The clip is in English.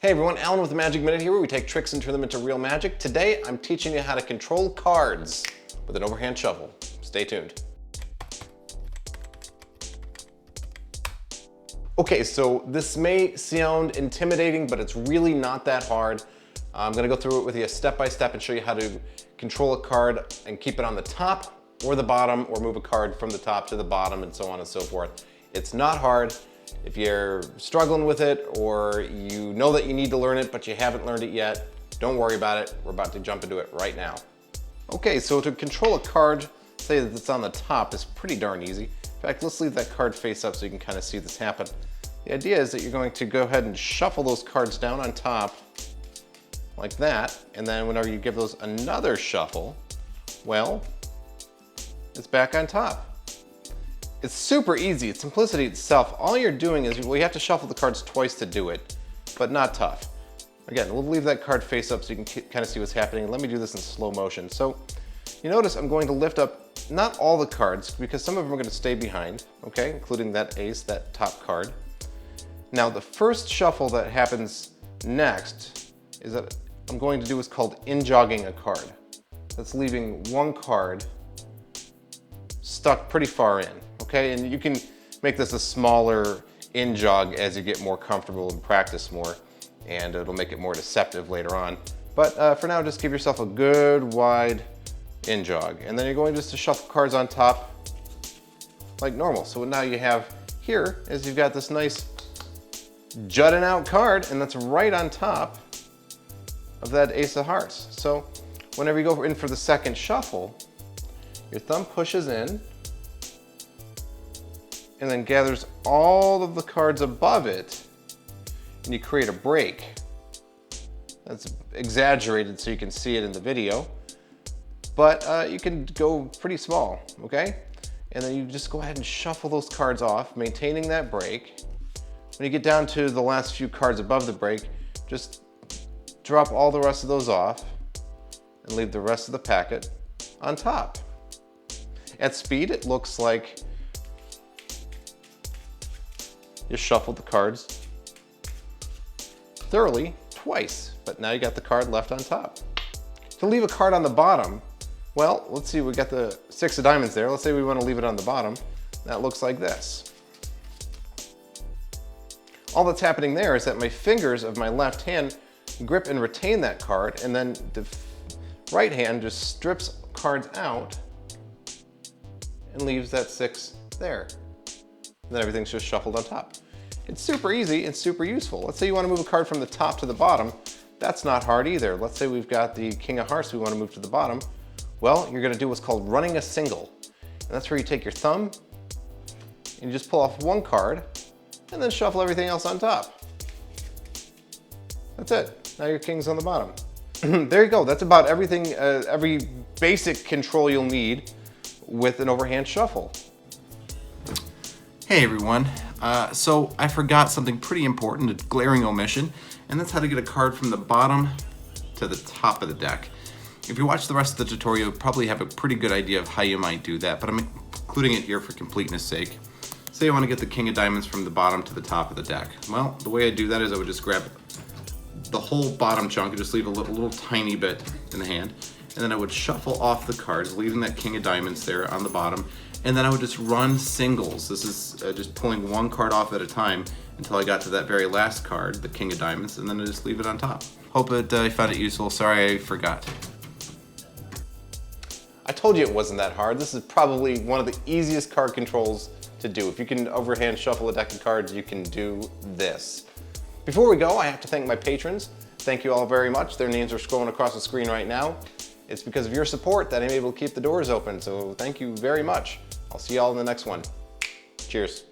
Hey everyone, Alan with the Magic Minute here, where we take tricks and turn them into real magic. Today, I'm teaching you how to control cards with an overhand shuffle. Stay tuned. Okay, so this may sound intimidating, but it's really not that hard. I'm gonna go through it with you step by step and show you how to control a card and keep it on the top or the bottom, or move a card from the top to the bottom, and so on and so forth. It's not hard. If you're struggling with it, or you know that you need to learn it but you haven't learned it yet, don't worry about it. We're about to jump into it right now. Okay, so to control a card, say that it's on the top, is pretty darn easy. In fact, let's leave that card face up so you can kind of see this happen. The idea is that you're going to go ahead and shuffle those cards down on top like that, and then whenever you give those another shuffle, well, it's back on top. It's super easy, it's simplicity itself. All you're doing is, well, you have to shuffle the cards twice to do it, but not tough. Again, we'll leave that card face up so you can kind of see what's happening. Let me do this in slow motion. So you notice I'm going to lift up not all the cards, because some of them are going to stay behind, okay, including that ace, that top card. Now the first shuffle that happens next is that I'm going to do what's called in-jogging a card. That's leaving one card stuck pretty far in, okay? And you can make this a smaller in-jog as you get more comfortable and practice more, and it'll make it more deceptive later on. But for now, just give yourself a good wide in-jog. And then you're going just to shuffle cards on top like normal. So what now you have here is you've got this nice jutting out card, and that's right on top of that ace of hearts. So whenever you go in for the second shuffle, your thumb pushes in and then gathers all of the cards above it, and you create a break. That's exaggerated so you can see it in the video, but you can go pretty small, okay? And then you just go ahead and shuffle those cards off, maintaining that break. When you get down to the last few cards above the break, just drop all the rest of those off and leave the rest of the packet on top. At speed, it looks like you shuffled the cards thoroughly twice, but now you got the card left on top. To leave a card on the bottom, well, let's see, we got the 6 of diamonds there. Let's say we want to leave it on the bottom. That looks like this. All that's happening there is that my fingers of my left hand grip and retain that card, and then the right hand just strips cards out and leaves that 6 there. And then everything's just shuffled on top. It's super easy and super useful. Let's say you want to move a card from the top to the bottom. That's not hard either. Let's say we've got the King of Hearts we want to move to the bottom. Well, you're going to do what's called running a single. And that's where you take your thumb and you just pull off one card and then shuffle everything else on top. That's it. Now your king's on the bottom. There you go. That's about everything, every basic control you'll need with an overhand shuffle. Hey everyone, so I forgot something pretty important, a glaring omission, and that's how to get a card from the bottom to the top of the deck. If you watch the rest of the tutorial, you'll probably have a pretty good idea of how you might do that, but I'm including it here for completeness sake. Say I want to get the King of Diamonds from the bottom to the top of the deck. Well, the way I do that is I would just grab the whole bottom chunk and just leave a little tiny bit in the hand, and then I would shuffle off the cards, leaving that King of Diamonds there on the bottom, and then I would just run singles. This is just pulling one card off at a time until I got to that very last card, the King of Diamonds, and then I just leave it on top. Hope you found it useful. Sorry I forgot. I told you it wasn't that hard. This is probably one of the easiest card controls to do. If you can overhand shuffle a deck of cards, you can do this. Before we go, I have to thank my patrons. Thank you all very much. Their names are scrolling across the screen right now. It's because of your support that I'm able to keep the doors open, so thank you very much. I'll see you all in the next one. Cheers.